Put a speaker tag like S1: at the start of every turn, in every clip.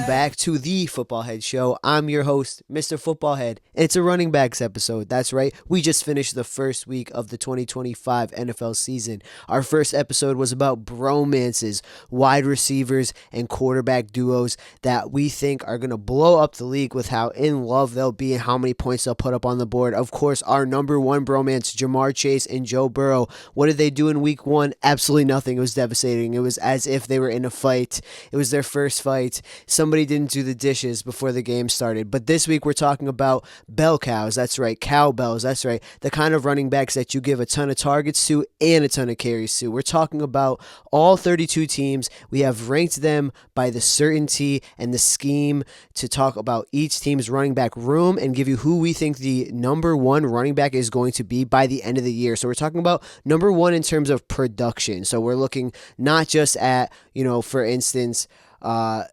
S1: back to the Footballhead Show. I'm your host, Mr. Footballhead, and it's a running backs episode. That's right, we just finished the first week of the 2025 NFL season. Our first episode was about bromances, wide receivers, and quarterback duos that we think are going to blow up the league with how in love they'll be and how many points they'll put up on the board. Of course, our number one bromance, Jamar Chase and Joe Burrow. What did they do in week one? Absolutely nothing. It was devastating. It was as if they were in a fight. It was their first fight. Somebody didn't do the dishes before the game started. But this week we're talking about bell cows. That's right. Cowbells. That's right. The kind of running backs that you give a ton of targets to and a ton of carries to. We're talking about all 32 teams. We have ranked them by the certainty and the scheme to talk about each team's running back room and give you who we think the number one running back is going to be by the end of the year. So we're talking about number one in terms of production. So we're looking not just at, for instance, are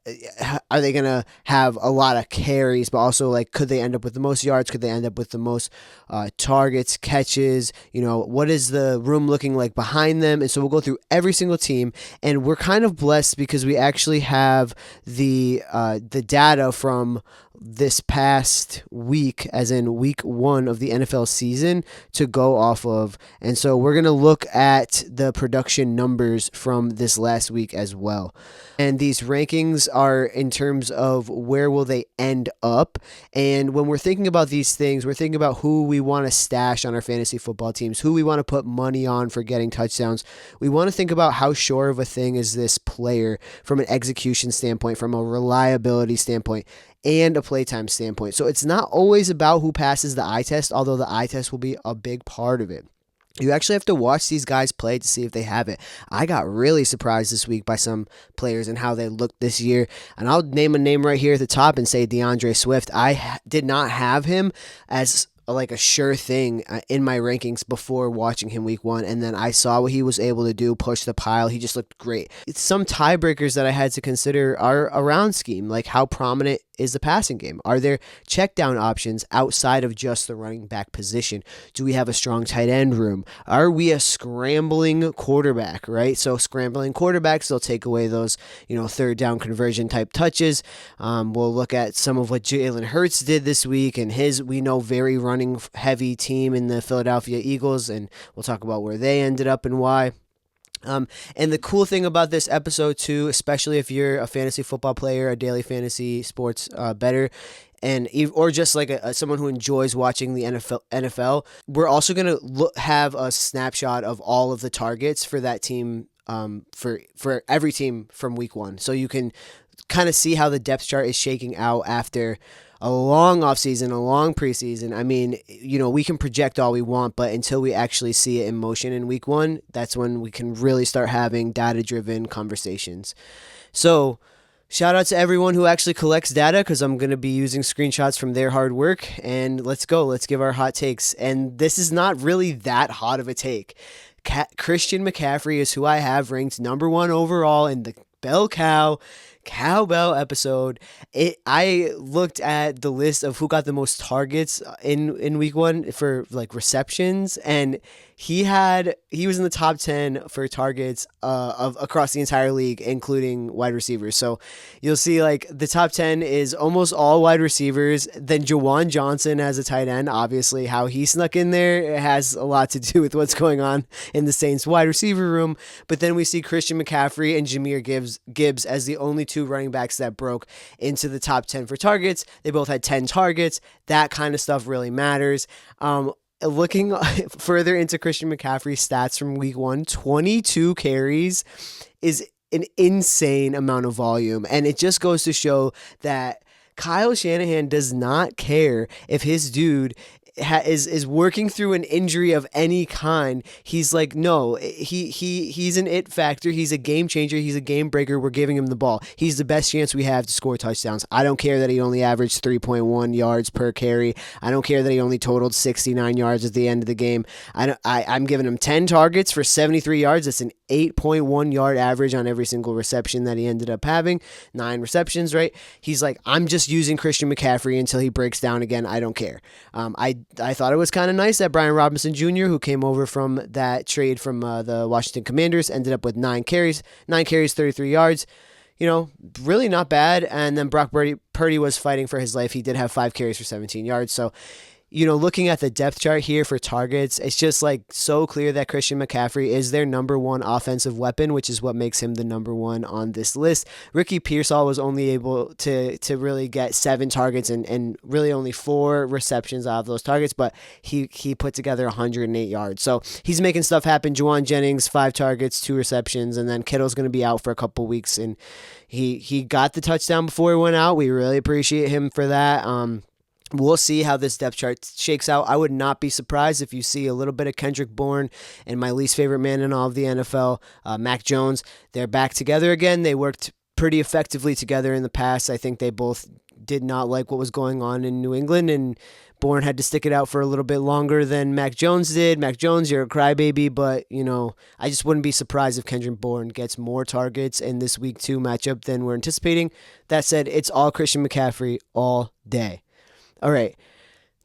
S1: they going to have a lot of carries, but also like could they end up with the most yards? Could they end up with the most targets, catches? What is the room looking like behind them? And so we'll go through every single team, and we're kind of blessed because we actually have the data from this past week, as in week one of the NFL season, to go off of. And so we're going to look at the production numbers from this last week as well. And these rankings are in terms of where will they end up. And when we're thinking about these things, we're thinking about who we want to stash on our fantasy football teams, who we want to put money on for getting touchdowns. We want to think about how sure of a thing is this player from an execution standpoint, from a reliability standpoint, and a playtime standpoint. So it's not always about who passes the eye test, although the eye test will be a big part of it. You actually have to watch these guys play to see if they have it. I got really surprised this week by some players and how they looked this year. And I'll name a name right here at the top and say DeAndre Swift. I did not have him as like a sure thing in my rankings before watching him week one, and then I saw what he was able to do, push the pile. He just looked great. Some tiebreakers that I had to consider are around scheme, like how prominent is the passing game? Are there check down options outside of just the running back position? Do we have a strong tight end room? Are we a scrambling quarterback, right? So scrambling quarterbacks, they'll take away those, third down conversion type touches. We'll look at some of what Jalen Hurts did this week and his, we know, very running heavy team in the Philadelphia Eagles, and we'll talk about where they ended up and why. And the cool thing about this episode too, especially if you're a fantasy football player, a daily fantasy sports bettor, or just like someone who enjoys watching the NFL, we're also going to have a snapshot of all of the targets for that team, for every team from week one. So you can kind of see how the depth chart is shaking out after a long offseason, a long preseason. I mean, we can project all we want, but until we actually see it in motion in week one, that's when we can really start having data-driven conversations. So shout out to everyone who actually collects data, because I'm going to be using screenshots from their hard work. And let's go. Let's give our hot takes. And this is not really that hot of a take. Christian McCaffrey is who I have ranked number one overall in the Bell Cowbell episode. I looked at the list of who got the most targets in week one for like receptions, and he was in the top 10 for targets of across the entire league, including wide receivers. So you'll see like the top 10 is almost all wide receivers. Then Jawan Johnson as a tight end. Obviously, how he snuck in there, it has a lot to do with what's going on in the Saints wide receiver room. But then we see Christian McCaffrey and Jahmyr Gibbs as the only two running backs that broke into the top 10 for targets. They both had 10 targets. That kind of stuff really matters. Looking further into Christian McCaffrey's stats from week one, 22 carries is an insane amount of volume. And it just goes to show that Kyle Shanahan does not care if his dude is working through an injury of any kind. He's like, no, he's an it factor. He's a game changer. He's a game breaker. We're giving him the ball. He's the best chance we have to score touchdowns. I don't care that he only averaged 3.1 yards per carry. I don't care that he only totaled 69 yards at the end of the game. I'm giving him 10 targets for 73 yards. That's an 8.1 yard average on every single reception that he ended up having. 9 receptions, right? He's like, I'm just using Christian McCaffrey until he breaks down again. I don't care. I thought it was kind of nice that Brian Robinson Jr., who came over from that trade from the Washington Commanders, ended up with 9 carries, 33 yards. really not bad. And then Purdy was fighting for his life. He did have 5 carries for 17 yards. So, looking at the depth chart here for targets, it's just like so clear that Christian McCaffrey is their number one offensive weapon, which is what makes him the number one on this list. Ricky Pearsall was only able to really get 7 targets and really only 4 receptions out of those targets, but he put together 108 yards. So he's making stuff happen. Juwan Jennings, 5 targets, 2 receptions, and then Kittle's going to be out for a couple weeks, and he got the touchdown before he went out. We really appreciate him for that. We'll see how this depth chart shakes out. I would not be surprised if you see a little bit of Kendrick Bourne and my least favorite man in all of the NFL, Mac Jones. They're back together again. They worked pretty effectively together in the past. I think they both did not like what was going on in New England, and Bourne had to stick it out for a little bit longer than Mac Jones did. Mac Jones, you're a crybaby, but, I just wouldn't be surprised if Kendrick Bourne gets more targets in this Week 2 matchup than we're anticipating. That said, it's all Christian McCaffrey all day. All right,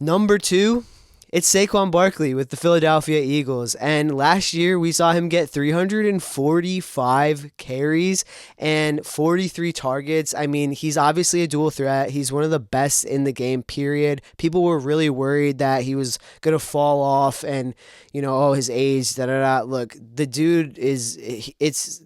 S1: number 2, it's Saquon Barkley with the Philadelphia Eagles. And last year we saw him get 345 carries and 43 targets. I mean, he's obviously a dual threat. He's one of the best in the game, period. People were really worried that he was going to fall off and, his age, da-da-da. Look, the dude he's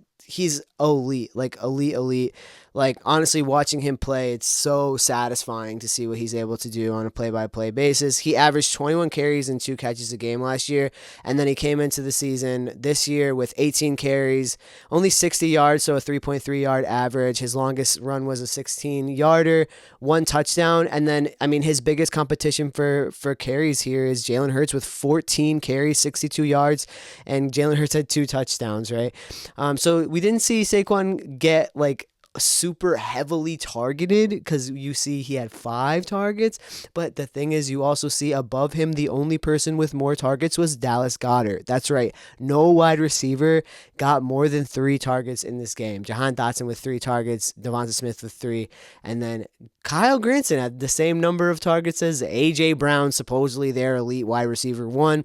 S1: elite, like elite. Like, honestly, watching him play, it's so satisfying to see what he's able to do on a play-by-play basis. He averaged 21 carries and 2 catches a game last year, and then he came into the season this year with 18 carries, only 60 yards, so a 3.3-yard average. His longest run was a 16-yarder, 1 touchdown, and then, his biggest competition for carries here is Jalen Hurts with 14 carries, 62 yards, and Jalen Hurts had 2 touchdowns, right? So we didn't see Saquon get, super heavily targeted because you see he had 5 targets, but the thing is, you also see above him the only person with more targets was Dallas Goedert. That's right, no wide receiver got more than 3 targets in this game. Jahan Dotson with 3 targets, Devonta Smith with 3, and then Kyle Granson had the same number of targets as AJ Brown, supposedly their elite wide receiver 1.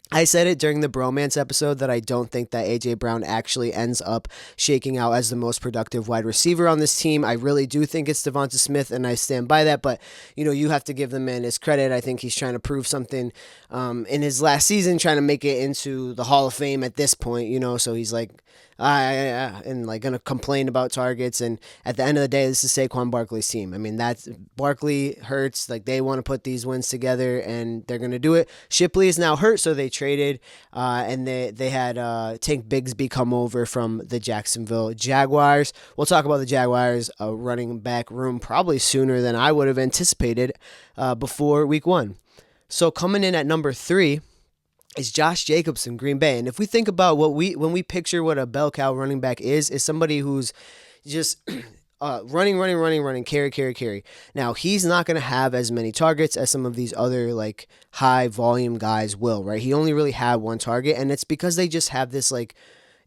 S1: I said it during the bromance episode that I don't think that A.J. Brown actually ends up shaking out as the most productive wide receiver on this team. I really do think it's Devonta Smith, and I stand by that, but, you have to give the man his credit. I think he's trying to prove something in his last season, trying to make it into the Hall of Fame at this point, so he's like, gonna complain about targets, and at the end of the day, this is Saquon Barkley's team. That's Barkley, Hurts, they want to put these wins together, and they're gonna do it. Shipley is now hurt, so they traded, and they had Tank Bigsby come over from the Jacksonville Jaguars. We'll talk about the Jaguars running back room probably sooner than I would have anticipated before Week 1. So coming in at number 3 is Josh Jacobs in Green Bay. And if we think about when we picture what a bell cow running back is somebody who's just running, carry. Now, he's not going to have as many targets as some of these other high volume guys will, right? He only really had 1 target, and it's because they just have this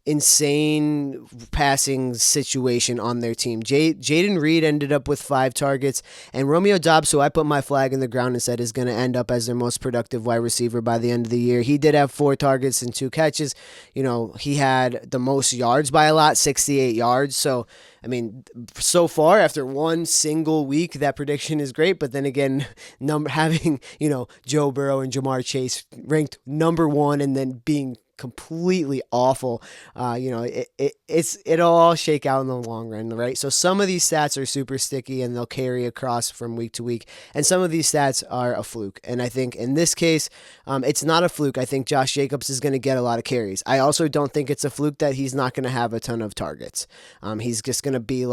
S1: insane passing situation on their team. Jaden Reed ended up with 5 targets, and Romeo Doubs, who I put my flag in the ground and said is going to end up as their most productive wide receiver by the end of the year. He did have 4 targets and 2 catches. He had the most yards by a lot, 68 yards. So, so far after 1 single week, that prediction is great. But then again, having, Joe Burrow and Jamar Chase ranked number 1 and then being completely awful, it'll all shake out in the long run, right? So some of these stats are super sticky and they'll carry across from week to week, and some of these stats are a fluke. And I think in this case, it's not a fluke. I think Josh Jacobs is going to get a lot of carries. I also don't think it's a fluke that he's not going to have a ton of targets. He's just going to be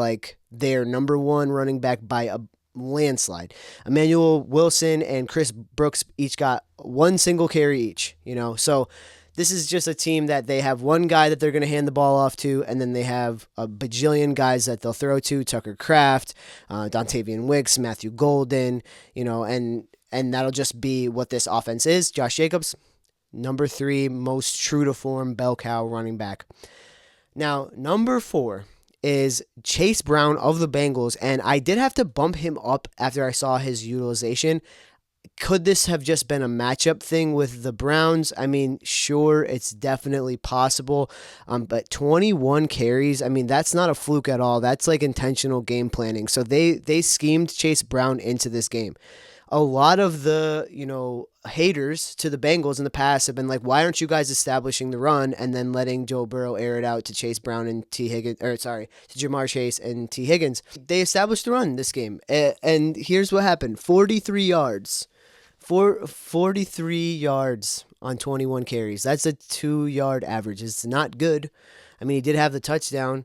S1: their number 1 running back by a landslide. Emmanuel Wilson and Chris Brooks each got 1 single carry each, so this is just a team that they have 1 guy that they're going to hand the ball off to, and then they have a bajillion guys that they'll throw to: Tucker Kraft, Dontavian Wicks, Matthew Golden, and that'll just be what this offense is. Josh Jacobs, number 3 most true to form bell cow running back. Now, number 4 is Chase Brown of the Bengals, and I did have to bump him up after I saw his utilization. Could this have just been a matchup thing with the Browns? I mean, sure, it's definitely possible. But 21 carries, I mean, that's not a fluke at all. That's like intentional game planning. So they schemed Chase Brown into this game. A lot of the, haters to the Bengals in the past have been like, why aren't you guys establishing the run and then letting Joe Burrow air it out to Chase Brown and to Jamar Chase and T. Higgins? They established the run this game. And here's what happened. 43 yards. 43 yards on 21 carries. That's a 2-yard average. It's not good. I mean, he did have the touchdown.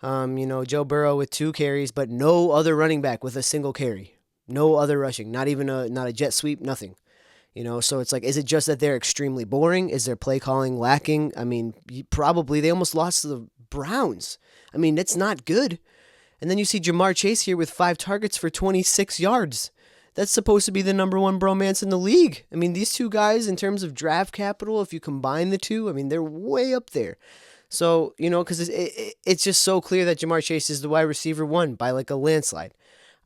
S1: Joe Burrow with 2 carries, but no other running back with a single carry. No other rushing. Not even not a jet sweep, nothing. So it's like, is it just that they're extremely boring? Is their play calling lacking? I mean, probably. They almost lost to the Browns. I mean, that's not good. And then you see Jamar Chase here with 5 targets for 26 yards. That's supposed to be the number 1 bromance in the league. I mean, these two guys, in terms of draft capital, if you combine the two, I mean, they're way up there. So, because it's just so clear that Jamar Chase is the wide receiver 1 by like a landslide.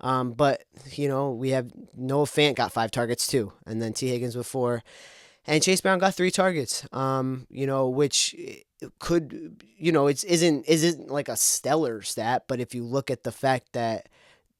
S1: But, we have Noah Fant got 5 targets too, and then T. Higgins with 4. And Chase Brown got 3 targets, which could, it isn't like a stellar stat, but if you look at the fact that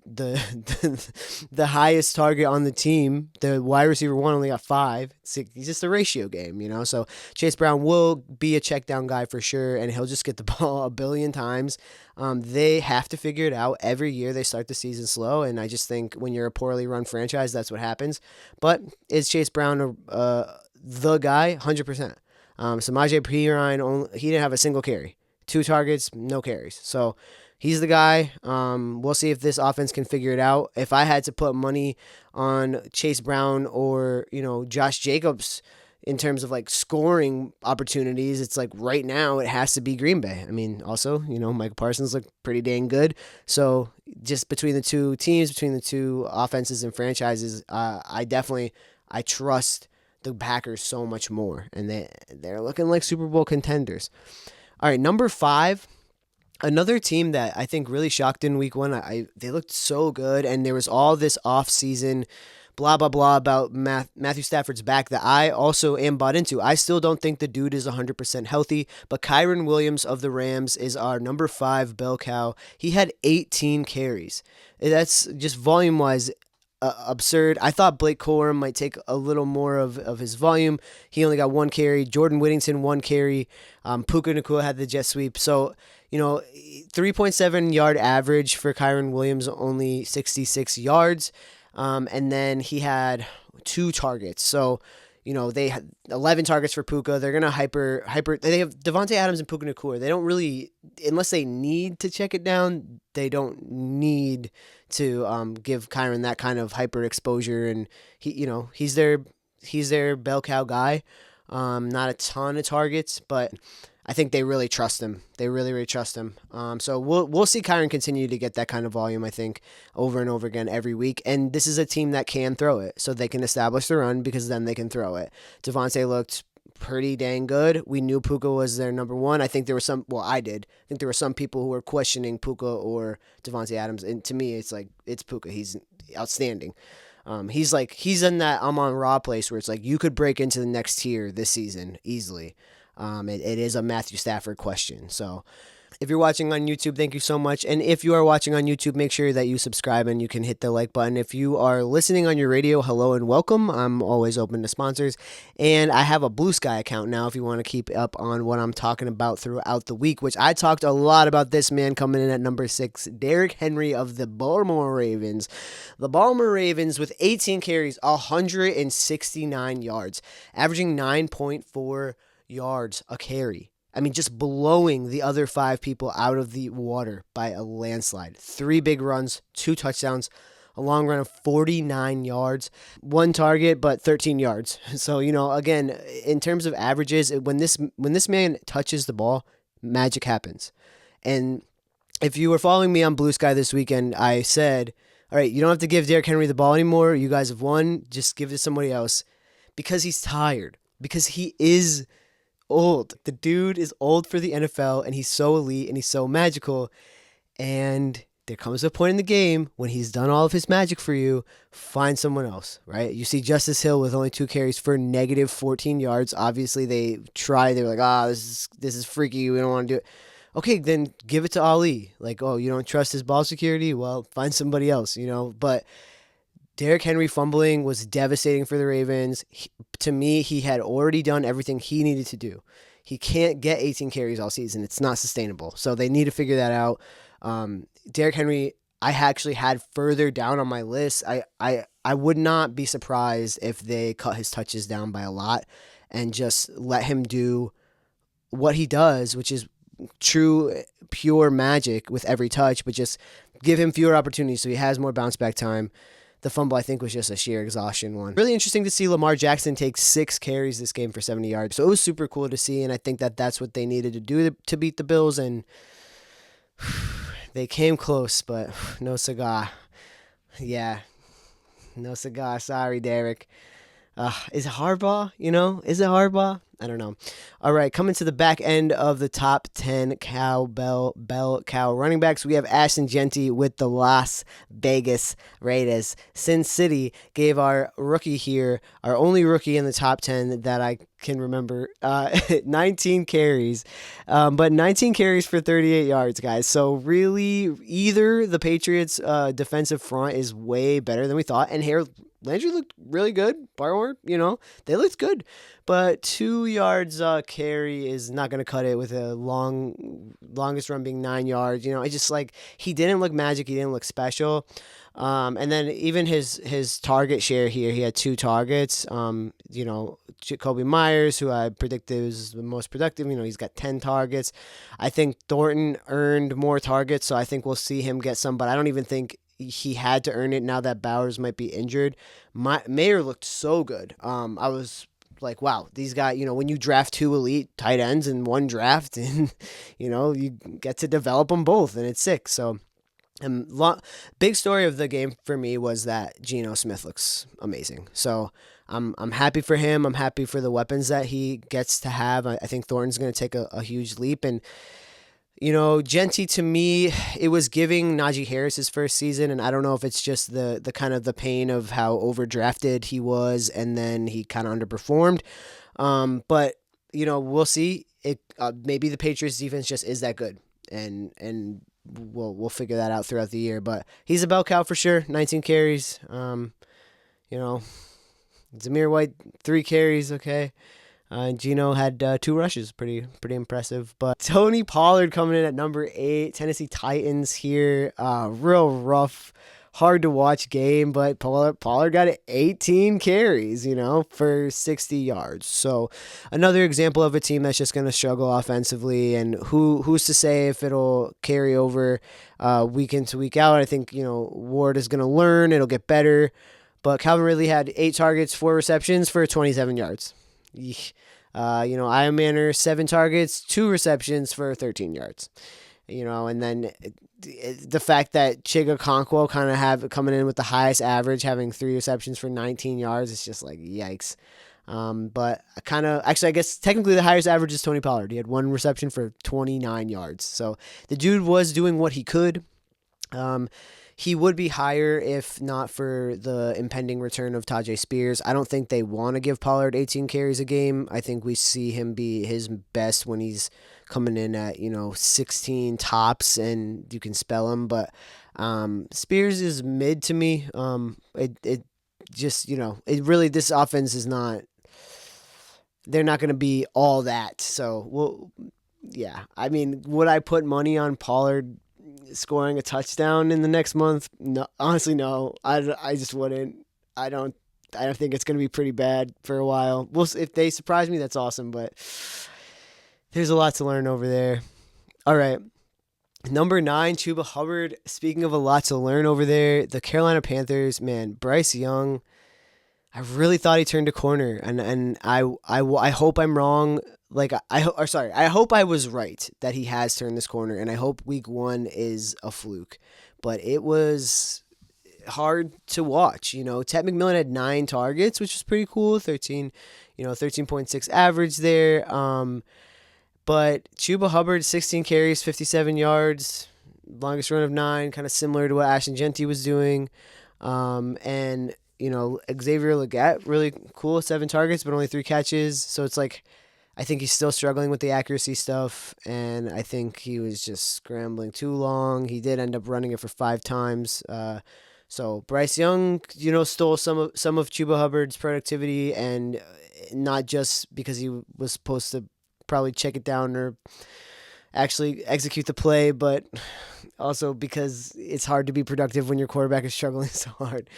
S1: the highest target on the team, the wide receiver 1 only got 5. It's just a ratio game, So Chase Brown will be a check down guy for sure, and he'll just get the ball a billion times. They have to figure it out. Every year they start the season slow, and I just think when you're a poorly run franchise, that's what happens. But is Chase Brown the guy? 100%. Samaje Perine, he didn't have a single carry. 2 targets, no carries. So he's the guy. We'll see if this offense can figure it out. If I had to put money on Chase Brown or, Josh Jacobs in terms of like scoring opportunities, it's like right now it has to be Green Bay. I mean, also, Michael Parsons looked pretty dang good. So just between the two teams, between the two offenses and franchises, I trust the Packers so much more. And they're looking like Super Bowl contenders. All right, number 5. Another team that I think really shocked in week 1, they looked so good, and there was all this off-season blah, blah, blah about Matthew Stafford's back that I also am bought into. I still don't think the dude is 100% healthy, but Kyren Williams of the Rams is our number 5 bell cow. He had 18 carries. That's just volume-wise absurd. I thought Blake Corum might take a little more of his volume. He only got 1 carry. Jordan Whittington, 1 carry. Puka Nacua had the jet sweep. So, 3.7 yard average for Kyren Williams, only 66 yards. And then he had 2 targets. So, they had 11 targets for Puka. They're going to hyper. They have Devontae Adams and Puka Nacua. They don't really, unless they need to check it down, they don't need to give Kyren that kind of hyper exposure. And he's their bell cow guy. Not a ton of targets, but I think they really trust him. They really, really trust him. So we'll see Kyren continue to get that kind of volume, I think, over and over again every week. And this is a team that can throw it, so they can establish the run because then they can throw it. Devontae looked pretty dang good. We knew Puka was their number 1. I think there were I think there were some people who were questioning Puka or Devontae Adams. And to me, it's like, it's Puka. He's outstanding. He's in that I'm on Raw place where it's like you could break into the next tier this season easily. It is a Matthew Stafford question. So if you're watching on YouTube, thank you so much. And if you are watching on YouTube, make sure that you subscribe and you can hit the like button. If you are listening on your radio, hello and welcome. I'm always open to sponsors. And I have a Blue Sky account now if you want to keep up on what I'm talking about throughout the week, which I talked a lot about this man coming in at number 6, Derrick Henry of the Baltimore Ravens. The Baltimore Ravens with 18 carries, 169 yards, averaging 9.4 yards a carry. I mean, just blowing the other 5 people out of the water by a landslide. 3 big runs, 2 touchdowns, a long run of 49 yards, 1 target, but 13 yards. So, again, in terms of averages, when this man touches the ball, magic happens. And if you were following me on Blue Sky this weekend, I said, all right, you don't have to give Derrick Henry the ball anymore. You guys have won. Just give it to somebody else because he's tired, because he is old. The dude is old for the NFL, and he's so elite and he's so magical. And there comes a point in the game when he's done all of his magic for you, find someone else, right? You see Justice Hill with only 2 carries for negative 14 yards. Obviously, they were like, this is freaky. We don't want to do it. Okay, then give it to Ali. Like, oh, you don't trust his ball security? Well, find somebody else, But Derrick Henry fumbling was devastating for the Ravens. To me, he had already done everything he needed to do. He can't get 18 carries all season. It's not sustainable. So they need to figure that out. Derrick Henry, I actually had further down on my list. I would not be surprised if they cut his touches down by a lot and just let him do what he does, which is true, pure magic with every touch, but just give him fewer opportunities so he has more bounce back time. The fumble, I think, was just a sheer exhaustion one. Really interesting to see Lamar Jackson take 6 carries this game for 70 yards. So it was super cool to see, and I think that that's what they needed to do to beat the Bills, and they came close, but no cigar. Yeah, no cigar. Sorry, Derek. Is it Harbaugh? Is it Harbaugh? I don't know. All right, coming to the back end of the top 10 bell cow running backs, we have Ashton Jeanty with the Las Vegas Raiders. Sin City gave our rookie here, our only rookie in the top 10 that I can remember, 19 carries, but 19 carries for 38 yards, guys. So really, either the Patriots' defensive front is way better than we thought, and Landry looked really good. Barmore, they looked good. But 2 yards carry is not going to cut it with a longest run being 9 yards. I just he didn't look magic. He didn't look special. And then even his target share here, he had 2 targets. Jacoby Myers, who I predicted was the most productive, he's got 10 targets. I think Thornton earned more targets, so I think we'll see him get some, but I don't even think he had to earn it now that Bowers might be injured. Mayer looked so good. I was like, wow, these guys, when you draft 2 elite tight ends in one draft, and, you get to develop them both, and it's sick. So, big story of the game for me was that Geno Smith looks amazing. So, I'm happy for him. I'm happy for the weapons that he gets to have. I think Thornton's going to take a huge leap, and Jeanty, to me, it was giving Najee Harris his first season, and I don't know if it's just the kind of the pain of how overdrafted he was, and then he kind of underperformed. But we'll see. It maybe the Patriots defense just is that good, and we'll figure that out throughout the year. But he's a bell cow for sure. 19 carries. Zamir White 3 carries. Okay. Geno had 2 rushes, pretty impressive. But Tony Pollard coming in at number 8, Tennessee Titans here. Real rough, hard to watch game, but Pollard got 18 carries, for 60 yards. So another example of a team that's just going to struggle offensively, and who's to say if it'll carry over week in to week out. I think, Ward is going to learn. It'll get better. But Calvin Ridley had 8 targets, 4 receptions for 27 yards. Iron Manor 7 targets, 2 receptions for 13 yards. And then the fact that Chiga Okonkwo kind of have coming in with the highest average, having 3 receptions for 19 yards, it's just like yikes. But I guess technically the highest average is Tony Pollard. He had 1 reception for 29 yards. So the dude was doing what he could. He would be higher if not for the impending return of Tajay Spears. I don't think they want to give Pollard 18 carries a game. I think we see him be his best when he's coming in at, 16 tops and you can spell him. But Spears is mid to me. It just, it really, this offense is not, they're not going to be all that. So, yeah. I mean, would I put money on Pollard scoring a touchdown in the next month? No, honestly, no. I just wouldn't. I don't think it's going to be pretty bad for a while. If they surprise me, that's awesome, but there's a lot to learn over there. All right. Number 9, Chuba Hubbard. Speaking of a lot to learn over there, the Carolina Panthers, man, Bryce Young, I really thought he turned a corner, and I hope I'm wrong. I hope I was right that he has turned this corner, and I hope week 1 is a fluke. But it was hard to watch. Ted McMillan had 9 targets, which was pretty cool. 13.6 average there. But Chuba Hubbard, 16 carries, 57 yards. longest run of 9, kind of similar to what Ashton Genty was doing. And Xavier Legette, really cool, 7 targets but only 3 catches. So it's like I think he's still struggling with the accuracy stuff, and I think he was just scrambling too long. He did end up running it for 5 times. So Bryce Young, stole some of Chuba Hubbard's productivity, and not just because he was supposed to probably check it down or actually execute the play, but also because it's hard to be productive when your quarterback is struggling so hard.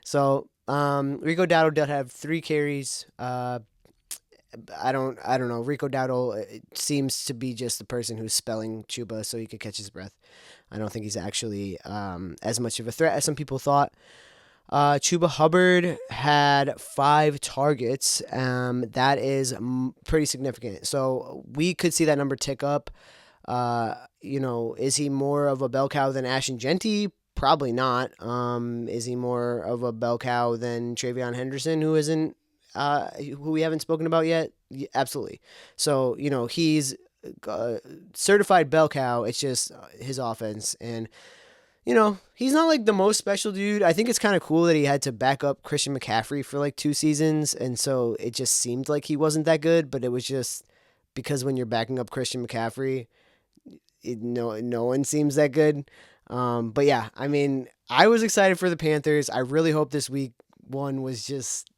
S1: So Rico Dowdle did have 3 carries. I don't know. Rico Dowdle seems to be just the person who's spelling Chuba so he could catch his breath. I don't think he's actually as much of a threat as some people thought. Chuba Hubbard had 5 targets. That is pretty significant. So we could see that number tick up. Is he more of a bell cow than Ashton Genty? Probably not. Is he more of a bell cow than Travion Henderson, who isn't? Who we haven't spoken about yet? Yeah, absolutely. So, he's certified bell cow. It's just his offense. And, he's not like the most special dude. I think it's kind of cool that he had to back up Christian McCaffrey for like 2 seasons. And so it just seemed like he wasn't that good, but it was just because when you're backing up Christian McCaffrey, no one seems that good. But yeah, I mean, I was excited for the Panthers. I really hope this week 1 was just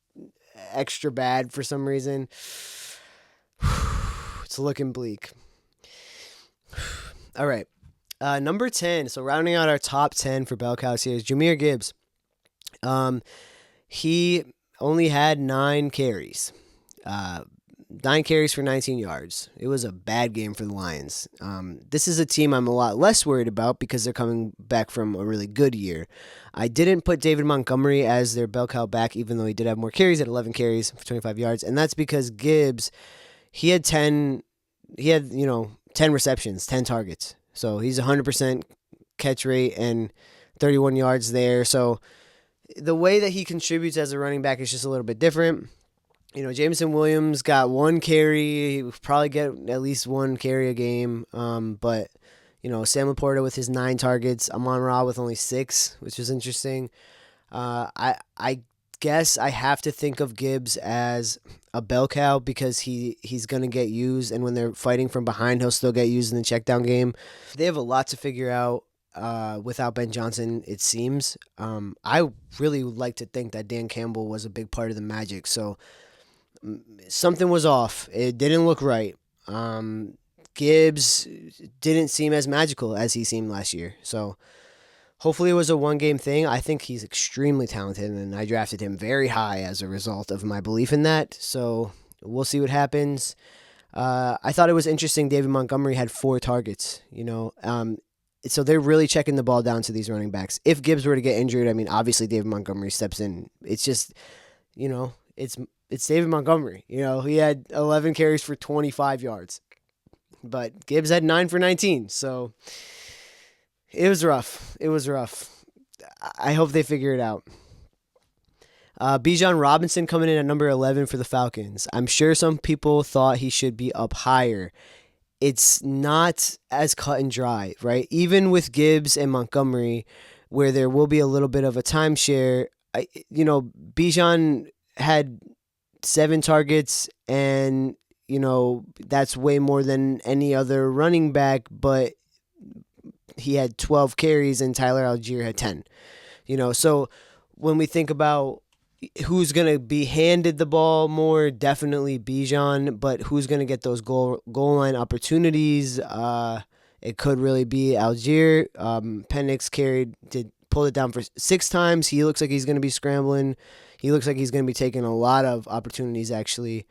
S1: extra bad for some reason. It's looking bleak. All right. Number 10. So rounding out our top 10 for bell cows here is Jahmyr Gibbs. He only had 9 carries. 9 carries for 19 yards. It was a bad game for the Lions. This is a team I'm a lot less worried about because they're coming back from a really good year. I didn't put David Montgomery as their bell cow back, even though he did have more carries at 11 carries for 25 yards. And that's because Gibbs, he had 10 receptions, 10 targets. So he's 100% catch rate and 31 yards there. So the way that he contributes as a running back is just a little bit different. Jameson Williams got 1 carry. He would probably get at least 1 carry a game. But Sam Laporta with his 9 targets. Amon-Ra with only 6, which is interesting. I guess I have to think of Gibbs as a bell cow because he's going to get used. And when they're fighting from behind, he'll still get used in the check down game. They have a lot to figure out. Without Ben Johnson, it seems. I really would like to think that Dan Campbell was a big part of the magic. So something was off. It didn't look right. Gibbs didn't seem as magical as he seemed last year. So hopefully it was a 1-game thing. I think he's extremely talented, and I drafted him very high as a result of my belief in that. So we'll see what happens. I thought it was interesting David Montgomery had 4 targets, So they're really checking the ball down to these running backs. If Gibbs were to get injured, I mean, obviously David Montgomery steps in. It's just, it's David Montgomery. He had 11 carries for 25 yards. But Gibbs had 9 for 19. So it was rough. I hope they figure it out. Bijan Robinson coming in at number 11 for the Falcons. I'm sure some people thought he should be up higher. It's not as cut and dry, right? Even with Gibbs and Montgomery, where there will be a little bit of a timeshare, Bijan had 7 targets, and, that's way more than any other running back, but he had 12 carries and Tyler Algier had 10. So when we think about who's going to be handed the ball more, definitely Bijan, but who's going to get those goal line opportunities? It could really be Algier. Penix pulled it down for 6 times. He looks like he's going to be scrambling. He looks like he's going to be taking a lot of opportunities, actually.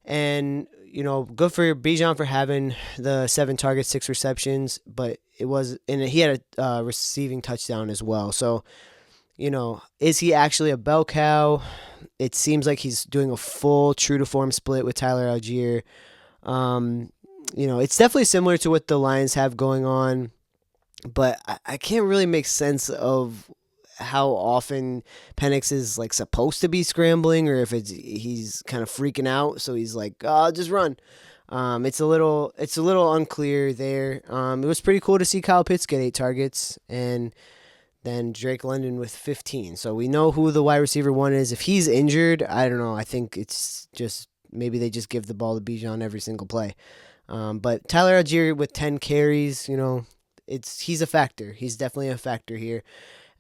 S1: And, good for Bijan for having the 7 targets, 6 receptions, but he had a receiving touchdown as well. So, is he actually a bell cow? It seems like he's doing a full true to form split with Tyler Algier. It's definitely similar to what the Lions have going on, but I can't really make sense of how often Penix is like supposed to be scrambling, or if he's kind of freaking out, so he's like, "Oh, just run." It's a little unclear there. It was pretty cool to see Kyle Pitts get 8 targets, and then Drake London with 15. So we know who the wide receiver one is. If he's injured, I don't know. I think it's just maybe they just give the ball to Bijan every single play. But Tyler Algier with 10 carries, he's a factor. He's definitely a factor here.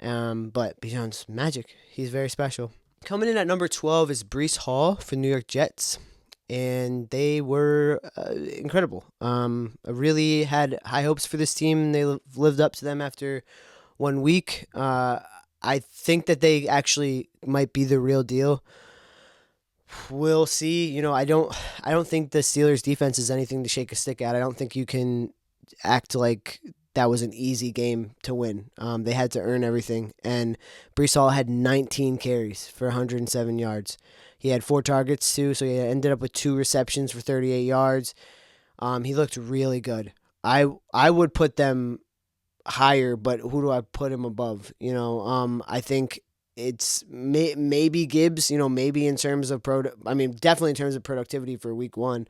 S1: But Bijan's magic. He's very special. Coming in at number 12 is Breece Hall for New York Jets. And they were incredible. I really had high hopes for this team. They lived up to them after 1 week. I think that they actually might be the real deal. We'll see. I don't think the Steelers' defense is anything to shake a stick at. I don't think you can act like that was an easy game to win. They had to earn everything. And Breece Hall had 19 carries for 107 yards. He had 4 targets too, so he ended up with 2 receptions for 38 yards. He looked really good. I would put them higher, but who do I put him above? I think it's maybe Gibbs. Maybe in terms of definitely in terms of productivity for week 1,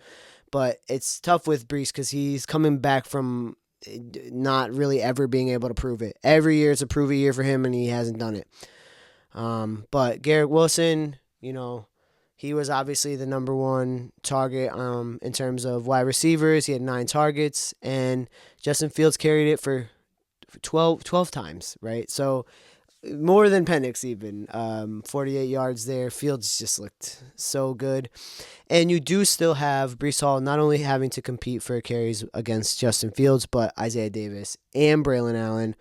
S1: but it's tough with Breece because he's coming back from not really ever being able to prove it. Every year it's a prove it year for him, and he hasn't done it. But Garrett Wilson, he was obviously the number one target in terms of wide receivers. He had 9 targets, and Justin Fields carried it for 12 times, right? So more than Penix even. 48 yards there. Fields just looked so good. And you do still have Breece Hall not only having to compete for carries against Justin Fields, but Isaiah Davis and Braylon Allen.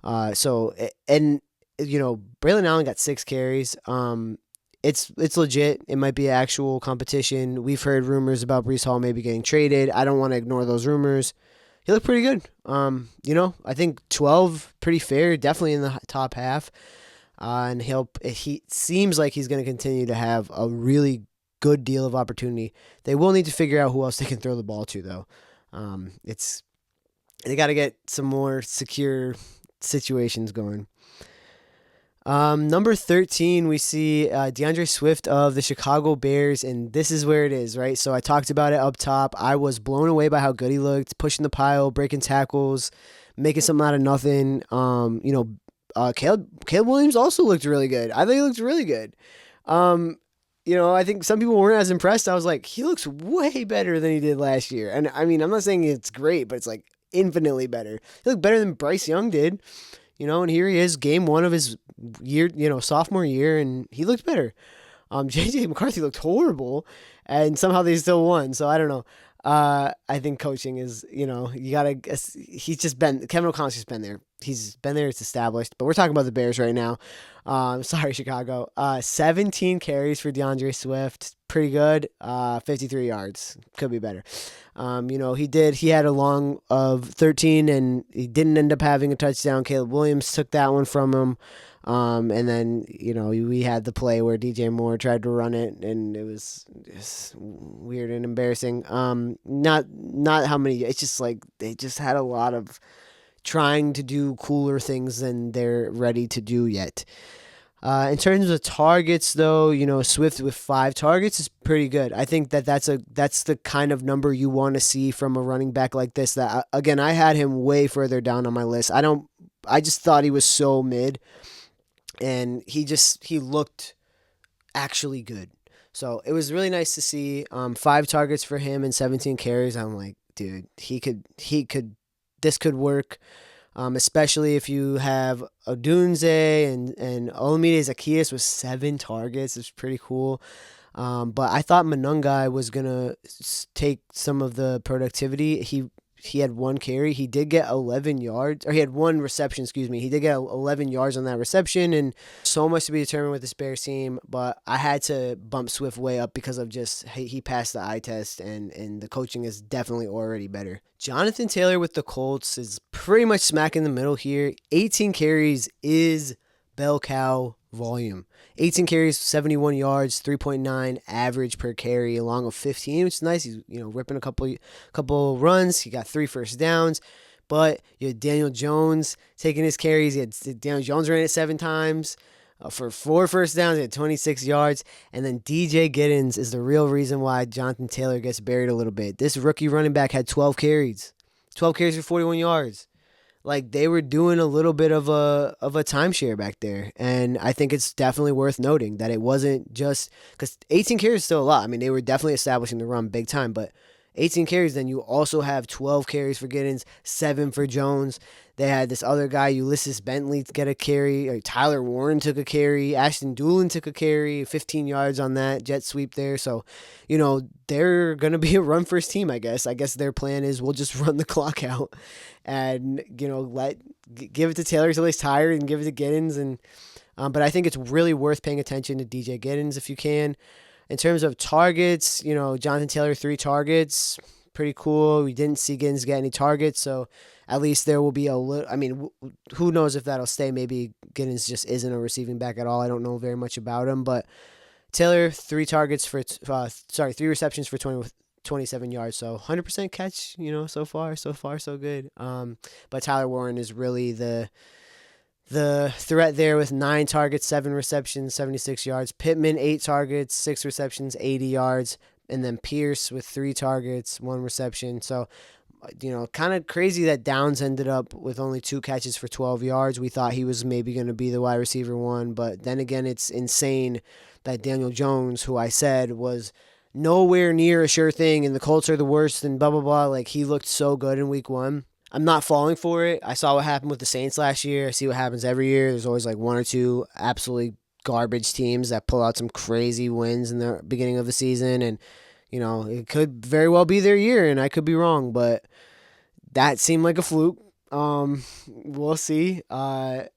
S1: Braylon Allen got 6 carries. It's legit. It might be actual competition. We've heard rumors about Breece Hall maybe getting traded. I don't want to ignore those rumors. He looked pretty good. I think 12, pretty fair, definitely in the top half. And he seems like he's going to continue to have a really good deal of opportunity. They will need to figure out who else they can throw the ball to, though. They got to get some more secure situations going. Number 13, we see DeAndre Swift of the Chicago Bears, and this is where it is, right? So I talked about it up top. I was blown away by how good he looked, pushing the pile, breaking tackles, making something out of nothing. Caleb Williams also looked really good. I think he looked really good. I think some people weren't as impressed. I was like, he looks way better than he did last year. And I'm not saying it's great, but it's like infinitely better. He looked better than Bryce Young did. And here he is, game 1 of his year, sophomore year, and he looked better. J.J. McCarthy looked horrible, and somehow they still won. So I don't know. I think coaching is, Kevin O'Connell's just been there. He's been there, it's established. But we're talking about the Bears right now. Sorry, Chicago. 17 carries for DeAndre Swift. Pretty good. 53 yards. Could be better. He had a long of 13, and he didn't end up having a touchdown. Caleb Williams took that one from him. And then, we had the play where DJ Moore tried to run it, and it was just weird and embarrassing. Not how many, it's just like they just had a lot of trying to do cooler things than they're ready to do yet. In terms of targets, though, Swift with 5 targets is pretty good. I think that's the kind of number you want to see from a running back like this. That again, I had him way further down on my list. I just thought he was so mid, and he looked actually good. So it was really nice to see 5 targets for him and 17 carries. I'm like, dude, this could work. Especially if you have Odunze and Olamide Zaccheaus with 7 targets. It's pretty cool. But I thought Monungai was going to take some of the productivity. He had 1 carry. He did get 11 yards, or he had 1 reception, excuse me. He did get 11 yards on that reception, and so much to be determined with this Bears team. But I had to bump Swift way up because of just he passed the eye test, and the coaching is definitely already better. Jonathan Taylor with the Colts is pretty much smack in the middle here. 18 carries is bell cow volume. 18 carries, 71 yards, 3.9 average per carry, along with 15, which is nice. He's ripping a couple runs. He got 3 first downs, But you had Daniel Jones taking his carries. Daniel Jones ran it 7 times for 4 first downs. He had 26 yards. And then DJ Giddens is the real reason why Jonathan Taylor gets buried a little bit. This rookie running back had 12 carries. 12 carries for 41 yards. Like, they were doing a little bit of a timeshare back there. And I think it's definitely worth noting that it wasn't just because 18 carries is still a lot. I mean, they were definitely establishing the run big time, but 18 carries, then you also have 12 carries for Giddens, 7 for Jones. They had this other guy, Ulysses Bentley, get a carry. Or Tyler Warren took a carry. Ashton Doolin took a carry, 15 yards on that jet sweep there. So, they're going to be a run-first team, I guess. I guess their plan is we'll just run the clock out and, give it to Taylor until he's tired and give it to Giddens. But I think it's really worth paying attention to DJ Giddens if you can. In terms of targets, Jonathan Taylor, 3 targets, pretty cool. We didn't see Giddens get any targets, so at least there will be a little. I mean, who knows if that'll stay? Maybe Giddens just isn't a receiving back at all. I don't know very much about him, but Taylor, 3 targets for 3 receptions for 27 yards, so 100% catch. So far so good. But Tyler Warren is really the threat there with 9 targets, 7 receptions, 76 yards. Pittman, 8 targets, 6 receptions, 80 yards. And then Pierce with 3 targets, 1 reception. So, kind of crazy that Downs ended up with only 2 catches for 12 yards. We thought he was maybe going to be the wide receiver 1. But then again, it's insane that Daniel Jones, who I said was nowhere near a sure thing, and the Colts are the worst and blah, blah, blah. Like, he looked so good in week 1. I'm not falling for it. I saw what happened with the Saints last year. I see what happens every year. There's always like 1 or 2 absolutely garbage teams that pull out some crazy wins in the beginning of the season. And, it could very well be their year, and I could be wrong. But that seemed like a fluke. We'll see. I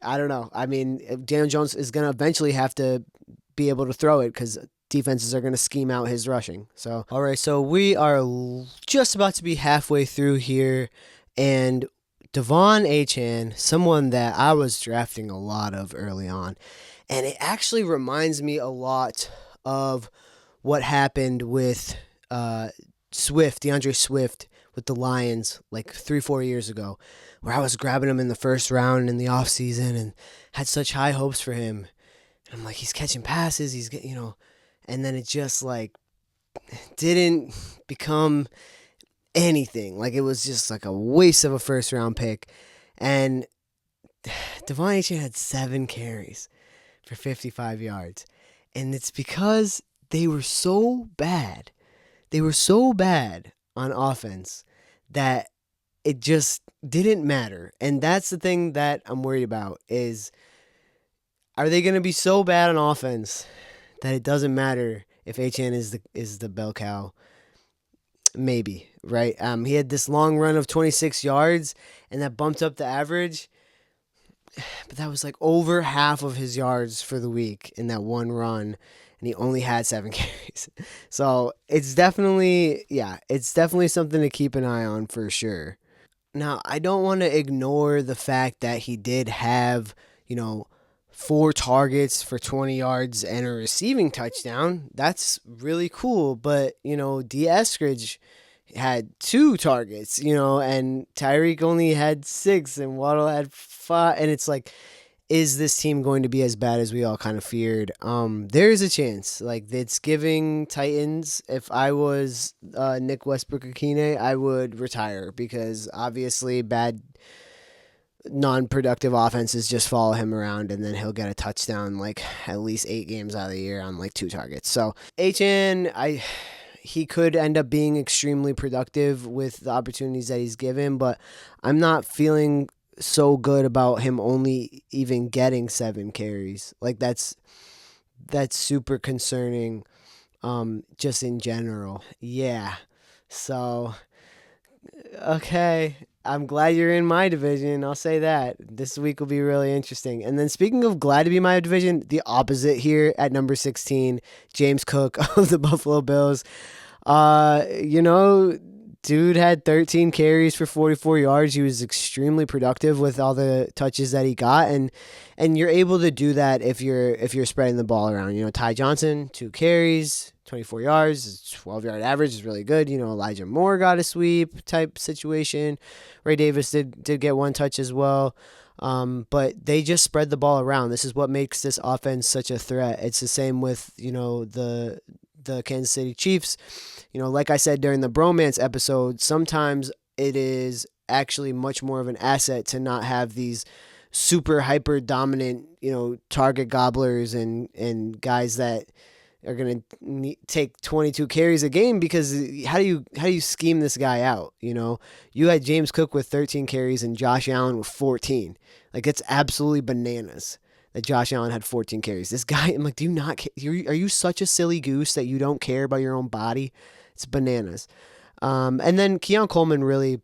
S1: don't know. I mean, Daniel Jones is going to eventually have to be able to throw it because defenses are going to scheme out his rushing. So, all right, so we are just about to be halfway through here, and Devon Achane, someone that I was drafting a lot of early on, and it actually reminds me a lot of what happened with DeAndre Swift with the Lions like 3-4 years ago, where I was grabbing him in the first round in the offseason and had such high hopes for him. And I'm like, he's catching passes, he's getting, and then it just like didn't become anything. Like, it was just like a waste of a first round pick. And Devon Achane had 7 carries for 55 yards. And it's because they were so bad. They were so bad on offense that it just didn't matter. And that's the thing that I'm worried about is, are they going to be so bad on offense that it doesn't matter if Achane is the bell cow? Maybe, right? He had this long run of 26 yards, and that bumped up the average. But that was like over half of his yards for the week in that one run, and he only had 7 carries. So it's definitely something to keep an eye on for sure. Now, I don't want to ignore the fact that he did have, 4 targets for 20 yards and a receiving touchdown. That's really cool. But, D. Eskridge had 2 targets, and Tyreek only had 6 and Waddle had 5. And it's like, is this team going to be as bad as we all kind of feared? There is a chance. Like, it's giving Titans, if I was Nick Westbrook-Akine, I would retire because obviously bad non-productive offenses just follow him around, and then he'll get a touchdown like at least 8 games out of the year on like 2 targets. So Achane, he could end up being extremely productive with the opportunities that he's given, but I'm not feeling so good about him only even getting 7 carries. Like, that's super concerning, just in general. Yeah. So, okay. I'm glad you're in my division. I'll say that. This week will be really interesting. And then speaking of glad to be in my division, the opposite here at number 16, James Cook of the Buffalo Bills. Dude had 13 carries for 44 yards. He was extremely productive with all the touches that he got, and you're able to do that if you're spreading the ball around. Ty Johnson, 2 carries, 24 yards, 12-yard average is really good. Elijah Moore got a sweep type situation. Ray Davis did get one touch as well. But they just spread the ball around. This is what makes this offense such a threat. It's the same with, the Kansas City Chiefs. Like I said during the bromance episode, sometimes it is actually much more of an asset to not have these super hyper dominant, target gobblers and guys that are going to take 22 carries a game, because how do you scheme this guy out? You had James Cook with 13 carries and Josh Allen with 14. Like, it's absolutely bananas that Josh Allen had 14 carries. This guy, I'm like, are you such a silly goose that you don't care about your own body? It's bananas. And then Keon Coleman really,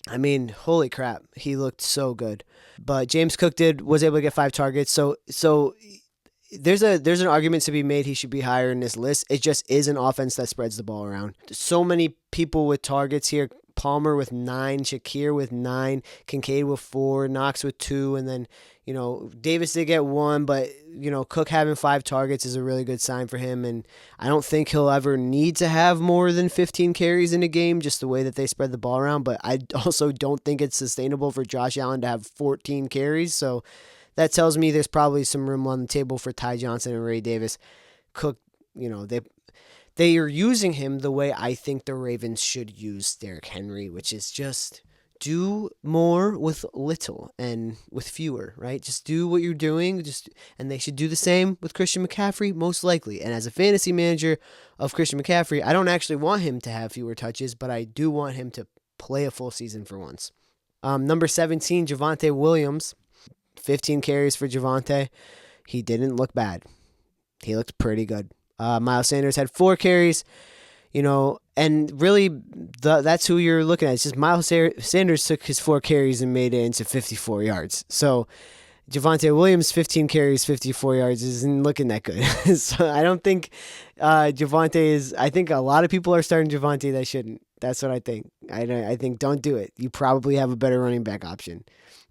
S1: holy crap, he looked so good. But James Cook was able to get 5 targets. So there's an argument to be made he should be higher in this list. It just is an offense that spreads the ball around. So many people with targets here. Palmer with 9, Shakir with 9, Kincaid with 4, Knox with 2, and then, Davis did get 1, but, Cook having 5 targets is a really good sign for him, and I don't think he'll ever need to have more than 15 carries in a game, just the way that they spread the ball around, but I also don't think it's sustainable for Josh Allen to have 14 carries, so that tells me there's probably some room on the table for Ty Johnson and Ray Davis. Cook, they are using him the way I think the Ravens should use Derrick Henry, which is just do more with little and with fewer, right? Just do what you're doing, and they should do the same with Christian McCaffrey, most likely. And as a fantasy manager of Christian McCaffrey, I don't actually want him to have fewer touches, but I do want him to play a full season for once. Number 17, Javonte Williams. 15 carries for Javonte. He didn't look bad. He looked pretty good. Miles Sanders had 4 carries, and really that's who you're looking at. It's just Miles Sanders took his 4 carries and made it into 54 yards. So Javonte Williams, 15 carries, 54 yards isn't looking that good. So I don't think Javonte is. I think a lot of people are starting Javonte that shouldn't. That's what I think. I think don't do it. You probably have a better running back option.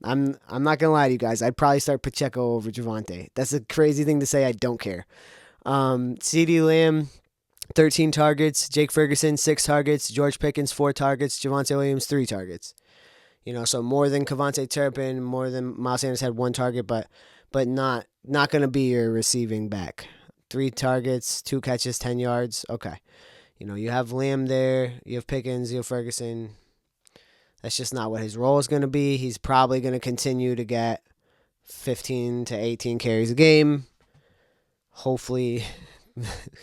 S1: I'm not gonna lie to you guys. I'd probably start Pacheco over Javonte. That's a crazy thing to say. I don't care. CeeDee Lamb, 13 targets. Jake Ferguson, 6 targets. George Pickens, 4 targets. Javonte Williams, 3 targets. So more than Kevontae Turpin, more than Miles Sanders had 1 target, but not going to be your receiving back. 3 targets, 2 catches, 10 yards. Okay. You have Lamb there. You have Pickens. You have Ferguson. That's just not what his role is going to be. He's probably going to continue to get 15 to 18 carries a game. Hopefully,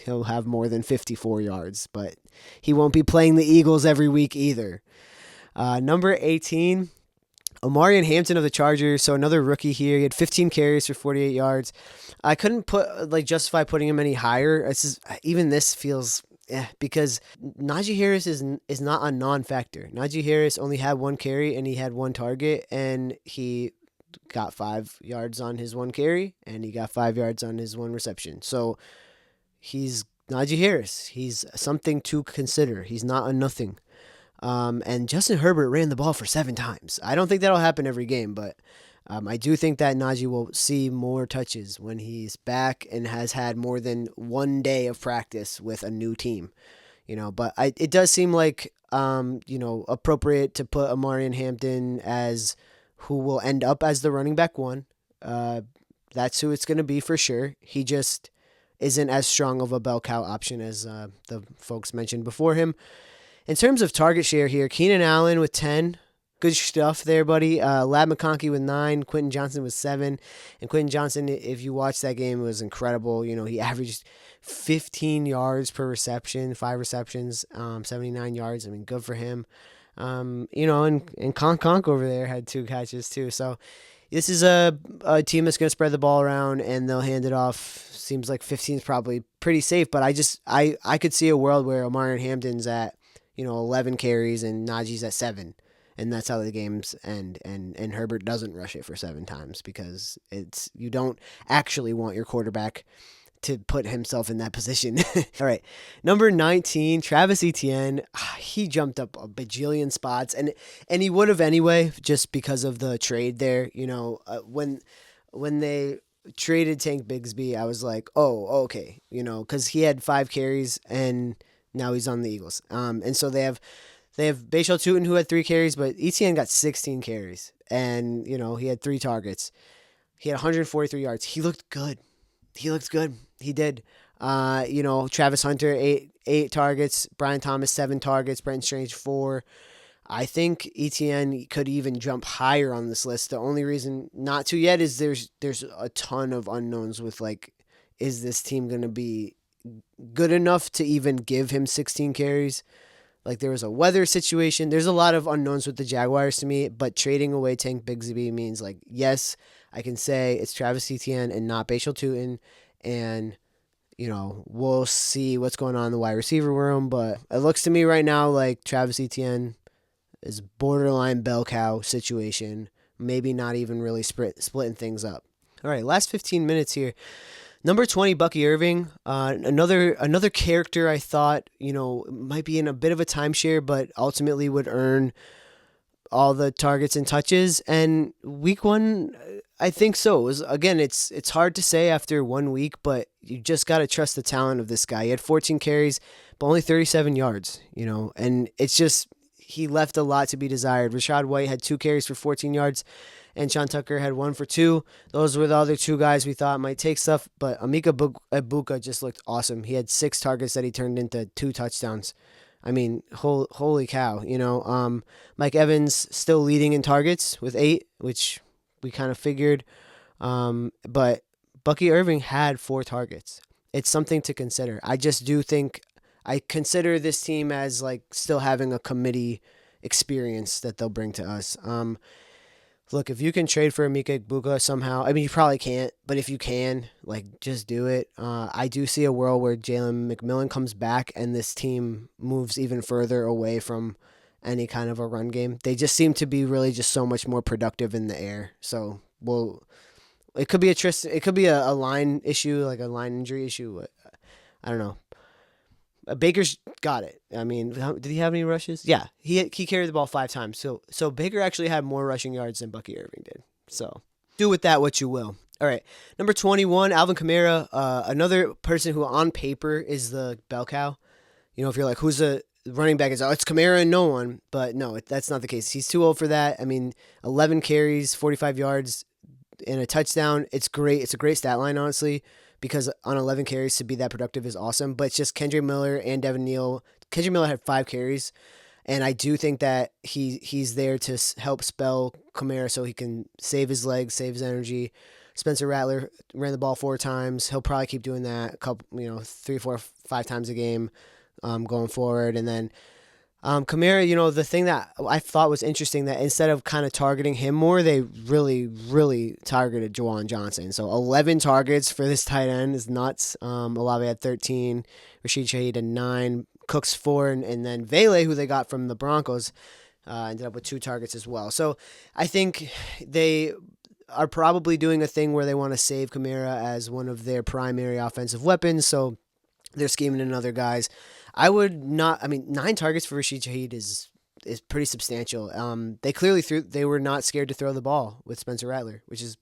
S1: he'll have more than 54 yards, but he won't be playing the Eagles every week either. Number 18, Omarion Hampton of the Chargers, so another rookie here. He had 15 carries for 48 yards. I couldn't justify putting him any higher. Even this feels because Najee Harris is not a non-factor. Najee Harris only had 1 carry and he had 1 target, and he got 5 yards on his 1 carry and he got 5 yards on his 1 reception. So he's Najee Harris. He's something to consider. He's not a nothing. And Justin Herbert ran the ball for 7 times. I don't think that'll happen every game, but I do think that Najee will see more touches when he's back and has had more than 1 day of practice with a new team. But it does seem like appropriate to put Omarion Hampton as who will end up as the running back 1. That's who it's going to be for sure. He just isn't as strong of a bell cow option as the folks mentioned before him. In terms of target share here, Keenan Allen with 10. Good stuff there, buddy. Lab McConkey with 9. Quentin Johnson with 7. And Quentin Johnson, if you watch that game, it was incredible. He averaged 15 yards per reception, 5 receptions, 79 yards. Good for him. And Conk over there had 2 catches too. So this is a team that's going to spread the ball around and they'll hand it off. Seems like 15 is probably pretty safe, but I could see a world where Omarion Hampton's at 11 carries and Najee's at 7. And that's how the games end. And Herbert doesn't rush it for 7 times because you don't actually want your quarterback to put himself in that position. All right. Number 19, Travis Etienne. He jumped up a bajillion spots and he would have anyway, just because of the trade there. When they traded Tank Bigsby, I was like, oh, okay, because he had 5 carries and now he's on the Eagles. And so they have Bashal Tutin who had 3 carries, but Etienne got 16 carries, and he had 3 targets. He had 143 yards. He looked good. He did. Travis Hunter eight targets, Brian Thomas 7 targets, Brenton Strange 4. I think Etienne could even jump higher on this list. The only reason not to yet is there's a ton of unknowns with, like, is this team going to be good enough to even give him 16 carries? Like, there was a weather situation. There's a lot of unknowns with the Jaguars to me, but trading away Tank Bigsby means, like, yes, I can say it's Travis Etienne and not Bashal Tutin, and we'll see what's going on in the wide receiver room, but it looks to me right now like Travis Etienne is borderline bell cow situation, maybe not even really splitting things up. All right, last 15 minutes here. Number 20, Bucky Irving, another character I thought might be in a bit of a timeshare, but ultimately would earn all the targets and touches. And week 1, I think so. It's hard to say after 1 week, but you just got to trust the talent of this guy. He had 14 carries, but only 37 yards. And it's just he left a lot to be desired. Rashad White had 2 carries for 14 yards, and Sean Tucker had 1 for 2. Those were the other 2 guys we thought might take stuff, but Emeka Egbuka just looked awesome. He had 6 targets that he turned into 2 touchdowns. I mean, holy cow, Mike Evans still leading in targets with 8, which we kind of figured. But Bucky Irving had 4 targets. It's something to consider. I just do think I consider this team as, like, still having a committee experience that they'll bring to us. Look, if you can trade for Emeka Egbuka somehow, I mean, you probably can't, but if you can, like, just do it. I do see a world where Jalen McMillan comes back and this team moves even further away from any kind of a run game. They just seem to be really just so much more productive in the air. So, it could be a line issue, like a line injury issue. I don't know. Baker's got it. I mean, did he have any rushes? Yeah, he carried the ball 5 times. So Baker actually had more rushing yards than Bucky Irving did. So do with that what you will. All right, number 21, Alvin Kamara, another person who on paper is the bell cow. If you're like, who's the running back? It's Kamara and no one. But no, that's not the case. He's too old for that. I mean, 11 carries, 45 yards, and a touchdown. It's great. It's a great stat line, honestly, because on 11 carries to be that productive is awesome. But it's just Kendre Miller and Devin Neal. Kendre Miller had 5 carries, and I do think that he's there to help spell Kamara so he can save his legs, save his energy. Spencer Rattler ran the ball 4 times. He'll probably keep doing that a couple, 3, 4, 5 times a game going forward. And then Kamara, the thing that I thought was interesting, that instead of kind of targeting him more, they really, really targeted Juwan Johnson. So 11 targets for this tight end is nuts. Olave had 13, Rashid Shaheed had 9, Cooks 4, and then Vele, who they got from the Broncos, ended up with 2 targets as well. So I think they are probably doing a thing where they want to save Kamara as one of their primary offensive weapons. So they're scheming in other guys. I would not. I mean, 9 targets for Rashid Shaheed is pretty substantial. They clearly they were not scared to throw the ball with Spencer Rattler, which is,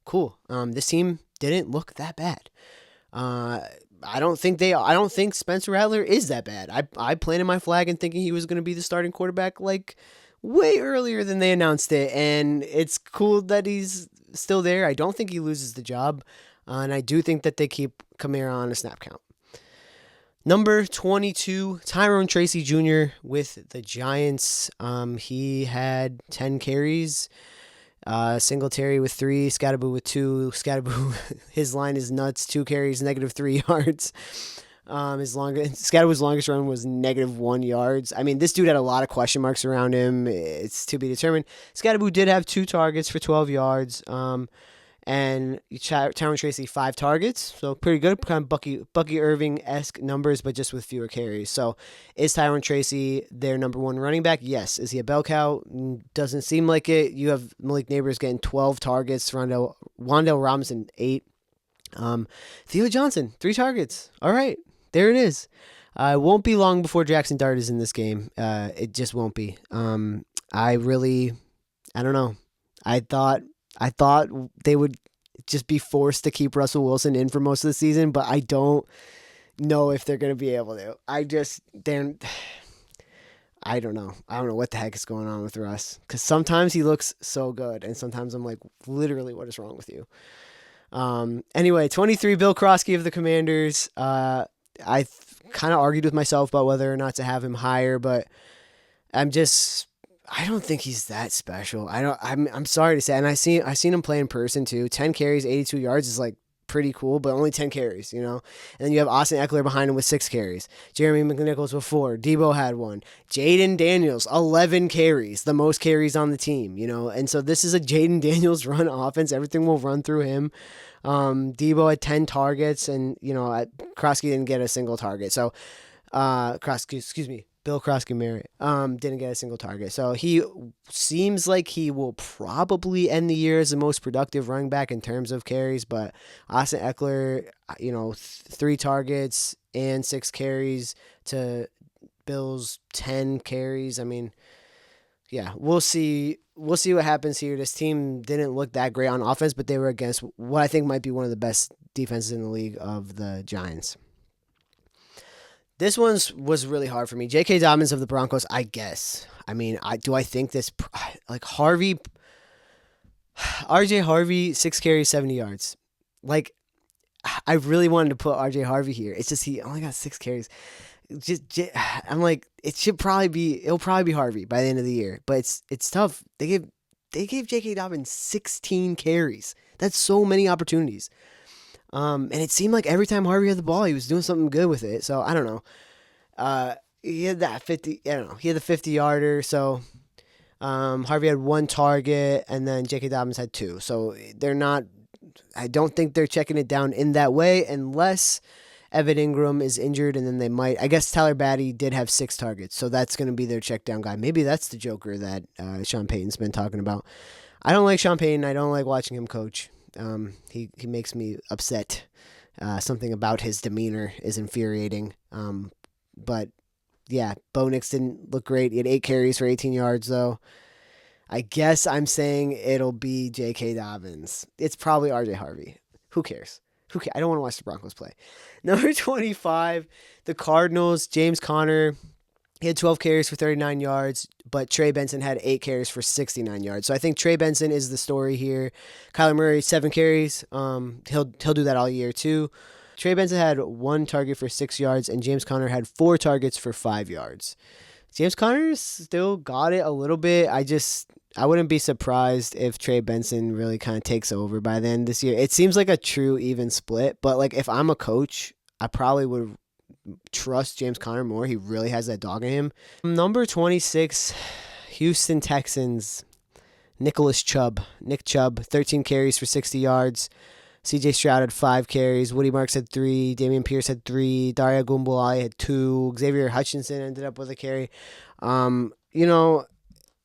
S1: cool. This team didn't look that bad. I don't think Spencer Rattler is that bad. I planted my flag and thinking he was going to be the starting quarterback like way earlier than they announced it, and it's cool that he's still there. I don't think he loses the job, and I do think that they keep Kamara on a snap count. Number 22, Tyrone Tracy Jr. with the Giants. He had 10 carries. Singletary with 3, Scatterboo with 2. Scatterboo, his line is nuts. 2 carries, -3 yards. Scatterboo's longest run was -1 yards. I mean, this dude had a lot of question marks around him. It's to be determined. Scatterboo did have 2 targets for 12 yards. And Tyrone Tracy 5 targets, so pretty good, kind of Bucky Irving-esque numbers, but just with fewer carries. So is Tyrone Tracy their number 1 running back? Yes. Is he a bell cow? Doesn't seem like it. You have Malik Neighbors getting 12 targets, Wan'Dale Robinson 8. Theo Johnson 3 targets. All right, there it is. It won't be long before Jackson Dart is in this game. It just won't be. I don't know. I thought they would just be forced to keep Russell Wilson in for most of the season, but I don't know if they're going to be able to. I don't know. I don't know what the heck is going on with Russ, because sometimes he looks so good, and sometimes I'm like, literally, what is wrong with you? Anyway, 23, Bill Krosky of the Commanders. I kind of argued with myself about whether or not to have him higher, but I don't think he's that special. I'm sorry to say, and I seen him play in person too. 10 carries, 82 yards is like pretty cool, but only 10 carries, And then you have Austin Eckler behind him with 6 carries. Jeremy McNichols with 4. Debo had 1. Jaden Daniels, 11 carries, the most carries on the team, And so this is a Jaden Daniels run offense. Everything will run through him. Debo had 10 targets, and, Krosky didn't get a single target. So, Bill Krosky Merritt didn't get a single target. So he seems like he will probably end the year as the most productive running back in terms of carries. But Austin Eckler, 3 targets and 6 carries to Bill's 10 carries. I mean, yeah, we'll see. We'll see what happens here. This team didn't look that great on offense, but they were against what I think might be one of the best defenses in the league of the Giants. This one was really hard for me. J.K. Dobbins of the Broncos, I guess. I mean, I think this, like RJ Harvey, 6 carries, 70 yards. Like, I really wanted to put RJ Harvey here. It's just he only got 6 carries. I'm like, it'll probably be Harvey by the end of the year. But it's tough. They gave J.K. Dobbins 16 carries. That's so many opportunities. And it seemed like every time Harvey had the ball, he was doing something good with it. So I don't know. He had that 50. I don't know. He had the 50-yarder. So Harvey had 1 target, and then J.K. Dobbins had 2. So they're not. I don't think they're checking it down in that way, unless Evan Ingram is injured, and then they might. I guess Tyler Batty did have 6 targets, so that's going to be their check down guy. Maybe that's the Joker that Sean Payton's been talking about. I don't like Sean Payton. I don't like watching him coach. He makes me upset. Something about his demeanor is infuriating. But yeah, Bo Nix didn't look great. He had 8 carries for 18 yards, though. I guess I'm saying it'll be J.K. Dobbins. It's probably R.J. Harvey. Who cares? I don't want to watch the Broncos play. Number 25, the Cardinals, James Conner. He had 12 carries for 39 yards, but Trey Benson had 8 carries for 69 yards. So I think Trey Benson is the story here. Kyler Murray, 7 carries. He'll do that all year too. Trey Benson had 1 target for 6 yards, and James Conner had 4 targets for 5 yards. James Conner still got it a little bit. I wouldn't be surprised if Trey Benson really kind of takes over by the end of this year. It seems like a true even split, but like if I'm a coach, I probably would trust James Conner more. He really has that dog in him. Number 26, Houston Texans, Nick Chubb, 13 carries for 60 yards. CJ Stroud had 5 carries. Woody Marks had 3. Dameon Pierce had 3. Daria Gumbulai had 2. Xavier Hutchinson ended up with a carry.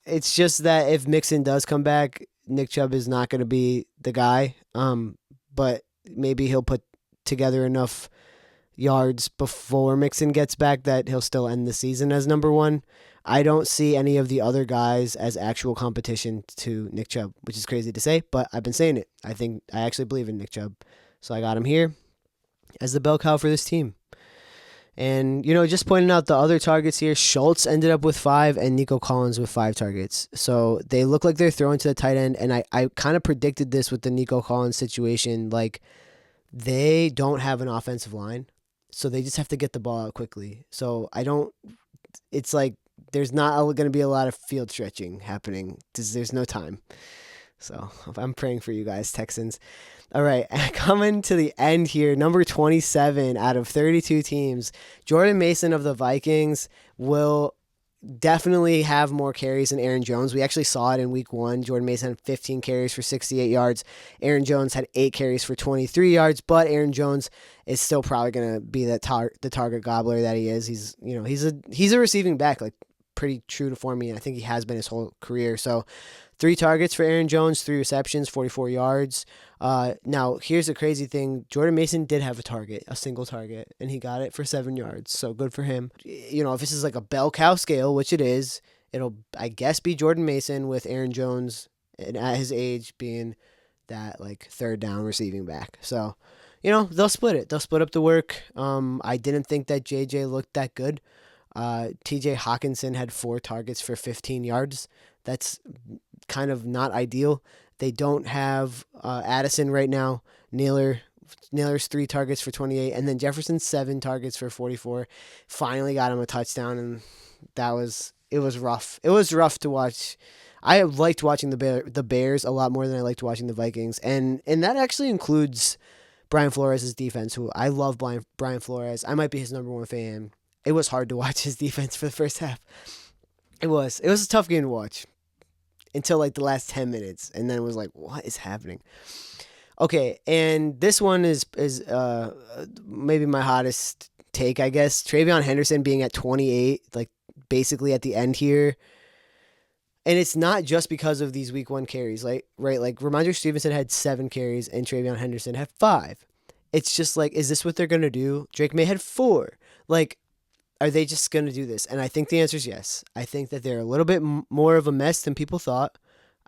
S1: It's just that if Mixon does come back, Nick Chubb is not going to be the guy. But maybe he'll put together enough yards before Mixon gets back that he'll still end the season as number 1. I don't see any of the other guys as actual competition to Nick Chubb, which is crazy to say, but I've been saying it. I actually believe in Nick Chubb. So I got him here as the bell cow for this team. And, just pointing out the other targets here, Schultz ended up with 5 and Nico Collins with 5 targets. So they look like they're throwing to the tight end, and I kind of predicted this with the Nico Collins situation. Like, they don't have an offensive line, so they just have to get the ball out quickly. So it's like there's not going to be a lot of field stretching happening because there's no time. So I'm praying for you guys, Texans. All right, coming to the end here, number 27 out of 32 teams, Jordan Mason of the Vikings will definitely have more carries than Aaron Jones. We actually saw it in week 1. Jordan Mason had 15 carries for 68 yards. Aaron Jones had 8 carries for 23 yards, but Aaron Jones is still probably going to be the target gobbler that he is. He's a receiving back, like pretty true to form. I think he has been his whole career. So 3 targets for Aaron Jones, 3 receptions, 44 yards. Now, here's the crazy thing. Jordan Mason did have a single target, and he got it for 7 yards. So good for him. If this is like a bell cow scale, which it is, it'll, I guess, be Jordan Mason with Aaron Jones, and at his age, being that like third down receiving back. So, they'll split it. They'll split up the work. I didn't think that JJ looked that good. TJ Hawkinson had 4 targets for 15 yards. That's kind of not ideal. They don't have Addison right now. Naylor's 3 targets for 28, and then Jefferson 7 targets for 44. Finally got him a touchdown, and it was rough. It was rough to watch. I liked watching the Bears a lot more than I liked watching the Vikings, and that actually includes Brian Flores' defense, who I love. Brian Flores. I might be his number 1 fan. It was hard to watch his defense for the first half. It was a tough game to watch until like the last 10 minutes, and then it was like, what is happening? Okay, and this one is maybe my hottest take, I guess. TreVeyon Henderson being at 28, like basically at the end here. And it's not just because of these week 1 carries, right? Like Ramondre Stevenson had 7 carries and TreVeyon Henderson had 5. It's just like, is this what they're going to do? Drake May had 4. Like, are they just going to do this? And I think the answer is yes. I think that they're a little bit more of a mess than people thought.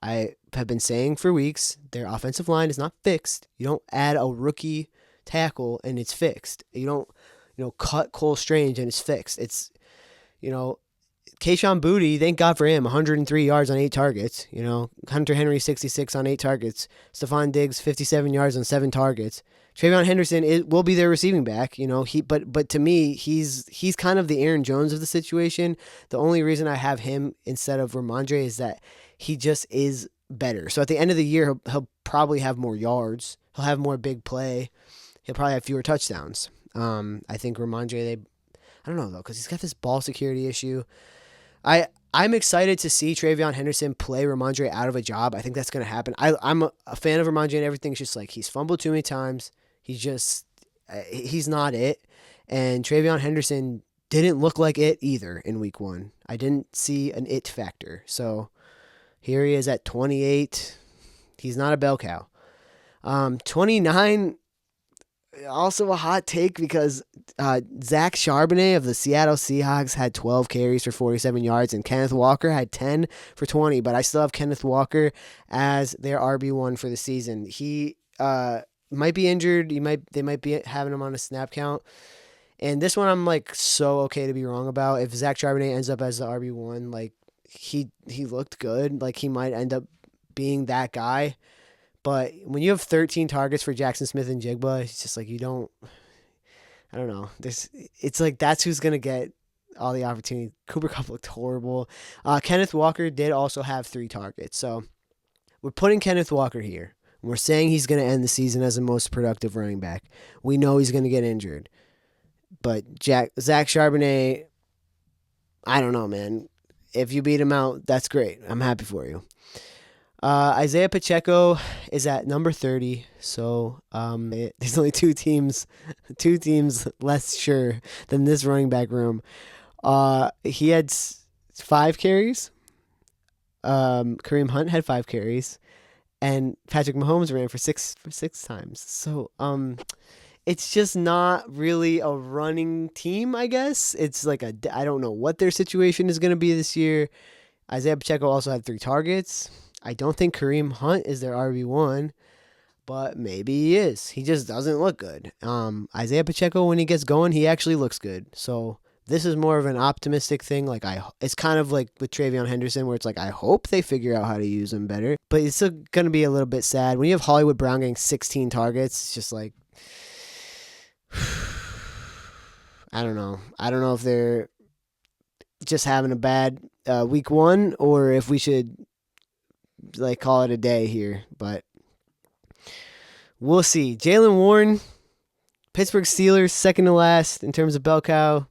S1: I have been saying for weeks, their offensive line is not fixed. You don't add a rookie tackle and it's fixed. You don't, cut Cole Strange and it's fixed. It's, Kayshon Boutte, thank God for him, 103 yards on 8 targets. Hunter Henry, 66 on 8 targets. Stephon Diggs, 57 yards on 7 targets. TreVeyon Henderson will be their receiving back. But to me, he's kind of the Aaron Jones of the situation. The only reason I have him instead of Ramondre is that he just is better. So at the end of the year, he'll probably have more yards. He'll have more big play. He'll probably have fewer touchdowns. I think Ramondre, I don't know though, because he's got this ball security issue. I'm excited to see TreVeyon Henderson play Ramondre out of a job. I think that's going to happen. I'm a fan of Ramondre and everything. It's just like he's fumbled too many times. He's not it. And TreVeyon Henderson didn't look like it either in week 1. I didn't see an it factor. So here he is at 28. He's not a bell cow. 29, also a hot take because Zach Charbonnet of the Seattle Seahawks had 12 carries for 47 yards, and Kenneth Walker had 10 for 20. But I still have Kenneth Walker as their RB1 for the season. He might be injured. They might be having him on a snap count. And this one I'm like so okay to be wrong about. If Zach Charbonnet ends up as the RB1, like he looked good. Like he might end up being that guy. But when you have 13 targets for Jackson Smith and Jigba, it's just like I don't know. It's like that's who's going to get all the opportunity. Cooper Kupp looked horrible. Kenneth Walker did also have 3 targets. So we're putting Kenneth Walker here. We're saying he's going to end the season as the most productive running back. We know he's going to get injured. But Zach Charbonnet, I don't know, man. If you beat him out, that's great. I'm happy for you. Isaiah Pacheco is at number 30, so there's only two teams less sure than this running back room. He had 5 carries. Kareem Hunt had 5 carries, and Patrick Mahomes ran for six times. So it's just not really a running team, I guess. It's like I don't know what their situation is going to be this year. Isaiah Pacheco also had 3 targets. I don't think Kareem Hunt is their RB1, but maybe he is. He just doesn't look good. Isaiah Pacheco, when he gets going, he actually looks good. So this is more of an optimistic thing. Like it's kind of like with TreVeyon Henderson, where it's like I hope they figure out how to use him better. But it's still going to be a little bit sad when you have Hollywood Brown getting 16 targets. It's just like I don't know. I don't know if they're just having a bad week 1 or if we should like call it a day here, but we'll see. Jaylen Warren, Pittsburgh Steelers, second to last in terms of bell cow.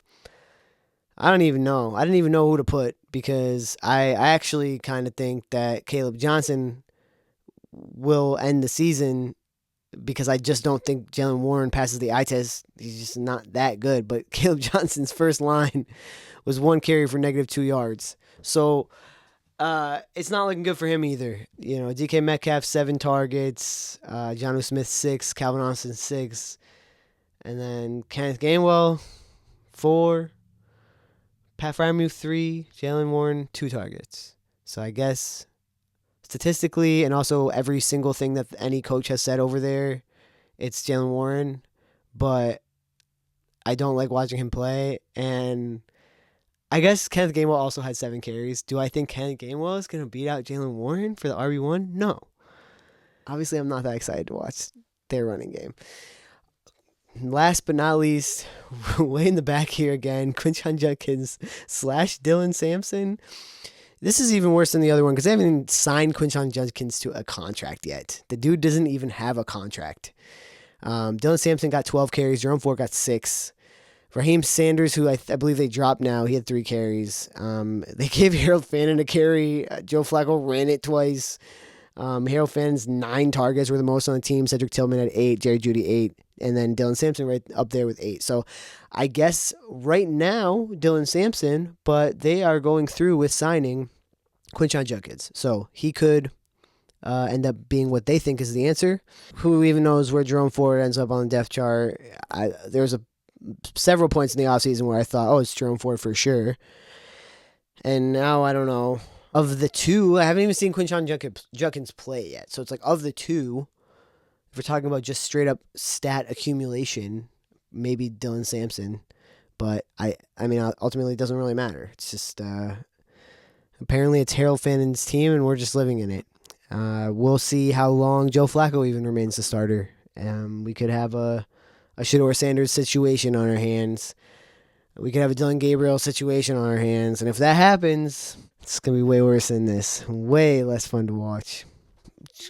S1: I don't even know. I didn't even know who to put because I actually kind of think that Caleb Johnson will end the season because I just don't think Jaylen Warren passes the eye test. He's just not that good. But Caleb Johnson's first line was 1 carry for -2 yards. So it's not looking good for him either. DK Metcalf 7 targets, Jonnu Smith 6, Calvin Austin 6, and then Kenneth Gainwell 4, Pat Freiermuth 3, Jaylen Warren 2 targets. So I guess statistically and also every single thing that any coach has said over there, it's Jaylen Warren. But I don't like watching him play. And I guess Kenneth Gainwell also had 7 carries. Do I think Kenneth Gainwell is going to beat out Jaylen Warren for the RB1? No. Obviously, I'm not that excited to watch their running game. Last but not least, way in the back here again, Quinshon Judkins / Dylan Sampson. This is even worse than the other one because they haven't even signed Quinshon Judkins to a contract yet. The dude doesn't even have a contract. Dylan Sampson got 12 carries. Jerome Ford got 6. Raheem Sanders, who I believe they dropped now, he had 3 carries. They gave Harold Fannin a carry. Joe Flacco ran it twice. Harold Fannin's 9 targets were the most on the team. Cedric Tillman had 8. Jerry Jeudy 8. And then Dylan Sampson right up there with 8. So I guess right now, Dylan Sampson, but they are going through with signing Quinshon Judkins. So he could end up being what they think is the answer. Who even knows where Jerome Ford ends up on the depth chart? There's several points in the offseason where I thought, oh, it's Jerome Ford for sure. And now I don't know. Of the two, I haven't even seen Quinshon Judkins play yet. So it's like of the two, if we're talking about just straight up stat accumulation, maybe Dylan Sampson. But I mean, ultimately it doesn't really matter. It's just apparently it's Harold Fannin's team and we're just living in it. We'll see how long Joe Flacco even remains the starter. We could have a Shedeur Sanders situation on our hands. We could have a Dylan Gabriel situation on our hands. And if that happens, it's going to be way worse than this. Way less fun to watch.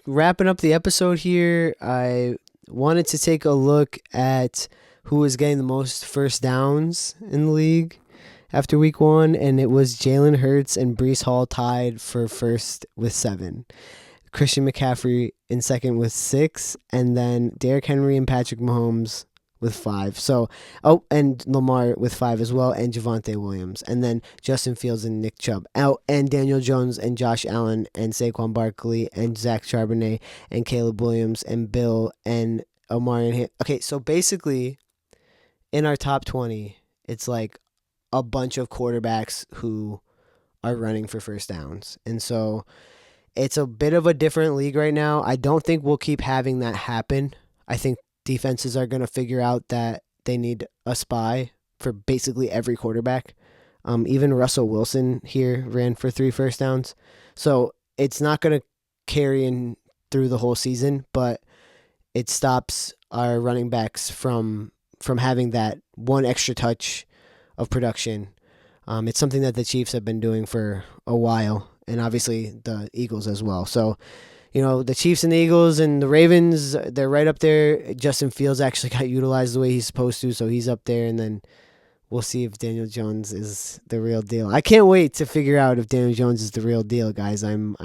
S1: Wrapping up the episode here, I wanted to take a look at who was getting the most first downs in the league after week 1, and it was Jalen Hurts and Breece Hall tied for first with 7. Christian McCaffrey in second with 6, and then Derrick Henry and Patrick Mahomes with 5. So, and Lamar with 5 as well, and Javonte Williams. And then Justin Fields and Nick Chubb. And Daniel Jones and Josh Allen and Saquon Barkley and Zach Charbonnet and Caleb Williams and Bill and Omar. Okay, so basically, in our top 20, it's like a bunch of quarterbacks who are running for first downs. And so it's a bit of a different league right now. I don't think we'll keep having that happen. I think defenses are going to figure out that they need a spy for basically every quarterback. Even Russell Wilson here ran for 3 first downs. So it's not going to carry in through the whole season, but it stops our running backs from having that one extra touch of production. It's something that the Chiefs have been doing for a while, and obviously the Eagles as well. So, you know, the Chiefs and the Eagles and the Ravens, they're right up there. Justin Fields actually got utilized the way he's supposed to, so he's up there. And then we'll see if Daniel Jones is the real deal. I can't wait to figure out if Daniel Jones is the real deal, guys. I'm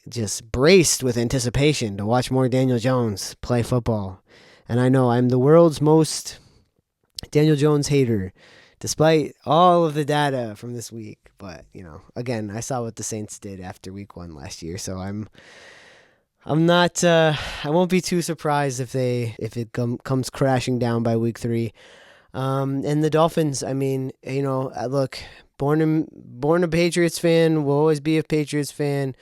S1: just braced with anticipation to watch more Daniel Jones play football. And I know I'm the world's most Daniel Jones hater, despite all of the data from this week. But, you know, again, I saw what the Saints did after week 1 last year, so I'm not I won't be too surprised if it comes crashing down by week 3. And the Dolphins, I mean, you know, look, born a Patriots fan, will always be a Patriots fan.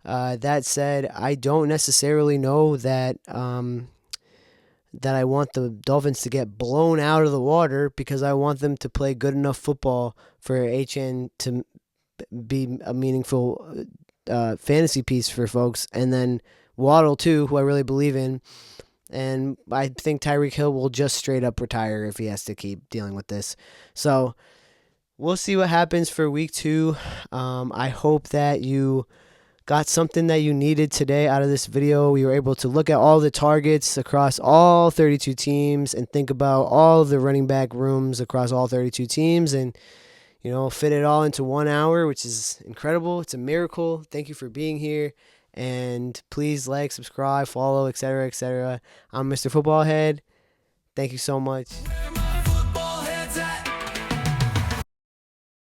S1: That said, I don't necessarily know that I want the Dolphins to get blown out of the water, because I want them to play good enough football for HN to be a meaningful fantasy piece for folks. And then Waddle, too, who I really believe in. And I think Tyreek Hill will just straight up retire if he has to keep dealing with this. So we'll see what happens for week 2. I hope that you got something that you needed today out of this video. We were able to look at all the targets across all 32 teams and think about all the running back rooms across all 32 teams and, you know, fit it all into 1 hour, which is incredible. It's a miracle. Thank you for being here. And please like, subscribe, follow, etc., etc. I'm Mr. Footballhead. Thank you so much.